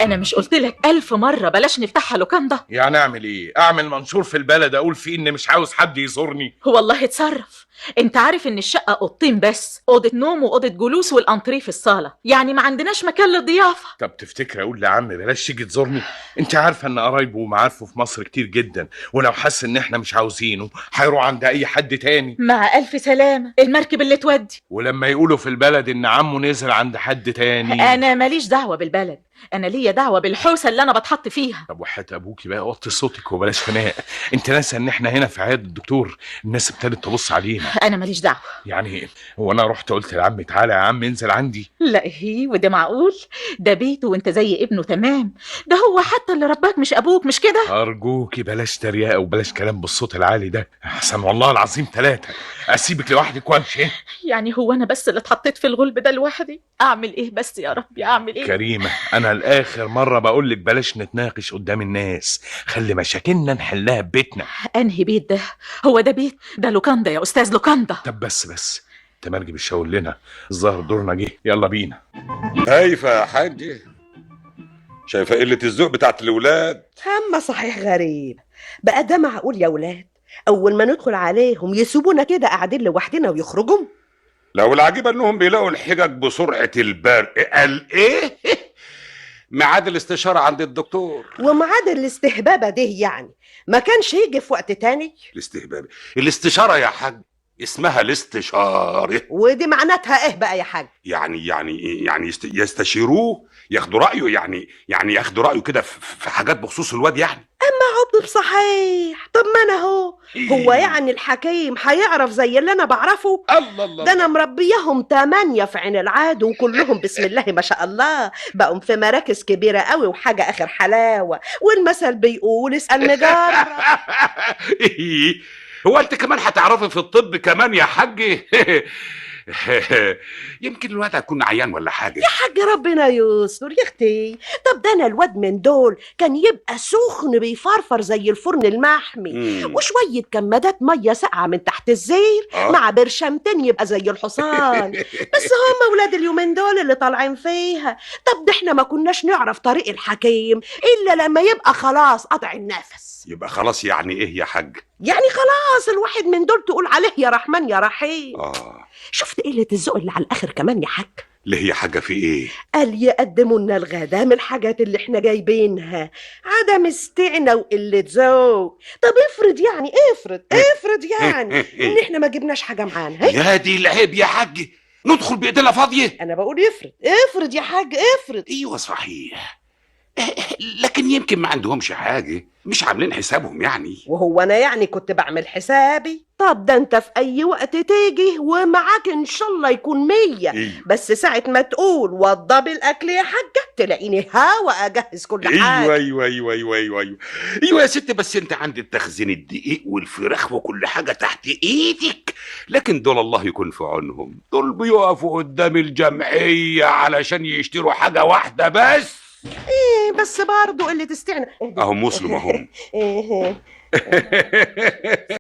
انا مش قلتلك 1000 مرة بلاش نفتحها لوكاندا؟ يعني اعمل ايه؟ اعمل منشور في البلد اقول فيه ان مش عاوز حد يزورني؟ والله اتصرف. انت عارف ان الشقة اوضتين بس، اوضة نوم واوضة جلوس والانتريه في الصالة، يعني ما عندناش مكان للضيافة. طب تفتكر اقول لعم بلاش تيجي تزورني؟ انت عارفه ان قرايبه ومعارفه في مصر كتير جدا، ولو حس ان احنا مش عاوزينه هيروح عند اي حد تاني. مع الف سلامة، المركب اللي تودي. ولما يقولوا في البلد ان عمه نزل عند حد تاني. انا ماليش دعوة بالبلد، انا ليا دعوة بالحوسة اللي انا بتحط فيها. طب وحياة ابوكي بقى وطي صوتك وبلاش خناق. انت ناسه ان احنا هنا في عياده الدكتور، الناس ابتدت تبص علينا. انا ماليش دعوة. يعني هو انا رحت قلت لعمي تعالى يا عم انزل عندي؟ لا هي وده معقول؟ ده بيته وانت زي ابنه تمام، ده هو حتى اللي رباك مش ابوك، مش كده؟ ارجوكي بلاش تريقه وبلاش كلام بالصوت العالي ده احسن، والله العظيم 3 اسيبك لوحدك وامشي. يعني هو انا بس اللي اتحطيت في الغلب ده لوحدي؟ اعمل ايه بس يا ربي، اعمل ايه؟ كريمه انا لاخر مره بقول لك بلاش نتناقش قدام الناس، خلي مشاكلنا نحلها ببيتنا. انهي بيت ده؟ هو ده بيت؟ ده لوكاندا يا استاذ، لوكاندا. طب بس تمرجي بالشاور لنا، الظاهر دورنا جه، يلا بينا. هايفه يا حاج، شايفه قله الذوق بتاعت الولاد؟ اما صحيح غريب بقى، ده معقول يا ولاد اول ما ندخل عليهم يسيبونا كده قاعدين لوحدنا ويخرجوا؟ لو العجيبه انهم بيلاقوا الحجج بسرعه البرق. قال ايه؟ ميعاد الاستشاره عند الدكتور. وميعاد الاستهبابه ده يعني ما كانش يجي في وقت تاني؟ الاستشاره يا حاج اسمها الاستشاره. ودي معناتها ايه بقى يا حاج؟ يعني يستشيروه، ياخدوا رايه، يعني ياخدوا رايه كده في حاجات بخصوص الواد يعني. عقب صحيح. طب ما انا هو يعني الحكيم هيعرف زي اللي انا بعرفه؟ الله ده انا مربيهم 8 في عين العاد، وكلهم بسم الله ما شاء الله بقوا في مراكز كبيره قوي وحاجه اخر حلاوه، والمثل بيقول اسال نجار. هو انت كمان هتعرفي في الطب كمان يا حاج؟ يمكن الواد هيكون عيان ولا حاجه. يا حاج ربنا يستر يا اختي. طب ده انا الواد من دول كان يبقى سخن بيفرفر زي الفرن المحمي، وشويه كمادات ميه ساقعه من تحت الزير مع برشامتين يبقى زي الحصان. بس هم ولاد اليومين دول اللي طالعين فيها. طب ده احنا ما كناش نعرف طريق الحكيم الا لما يبقى خلاص قطع النفس. يبقى خلاص يعني ايه يا حاج؟ يعني خلاص الواحد من دول تقول عليه يا رحمن يا رحيم. شفت قلة الذوق اللي على الآخر كمان يا حاج؟ ليه يا حاجة في ايه؟ قال يقدموا لنا الغدا من الحاجات اللي احنا جايبينها. عدم استعنا وقلة ذوق. طب افرض يعني ان احنا ما جبناش حاجة معانا. يا دي العيب يا حاج، ندخل بايدينا فاضية؟ انا بقول افرض يا حاج افرض. ايوه صحيح، لكن يمكن ما عندهمش حاجة، مش عاملين حسابهم يعني. وهو انا يعني كنت بعمل حسابي؟ طب ده انت في اي وقت تيجي ومعاك ان شاء الله يكون 100. بس ساعة ما تقول وضب الاكل يا حاجة تلاقيني هوا اجهز كل حاجة. ايوه يا ست، بس انت عندك تخزين الدقيق والفراخ وكل حاجة تحت ايدك، لكن دول الله يكون في عونهم، دول بيقفوا قدام الجمعية علشان يشتروا حاجة واحدة بس. ايه بس برضه اللي تستعنى اهم مسلم اهم.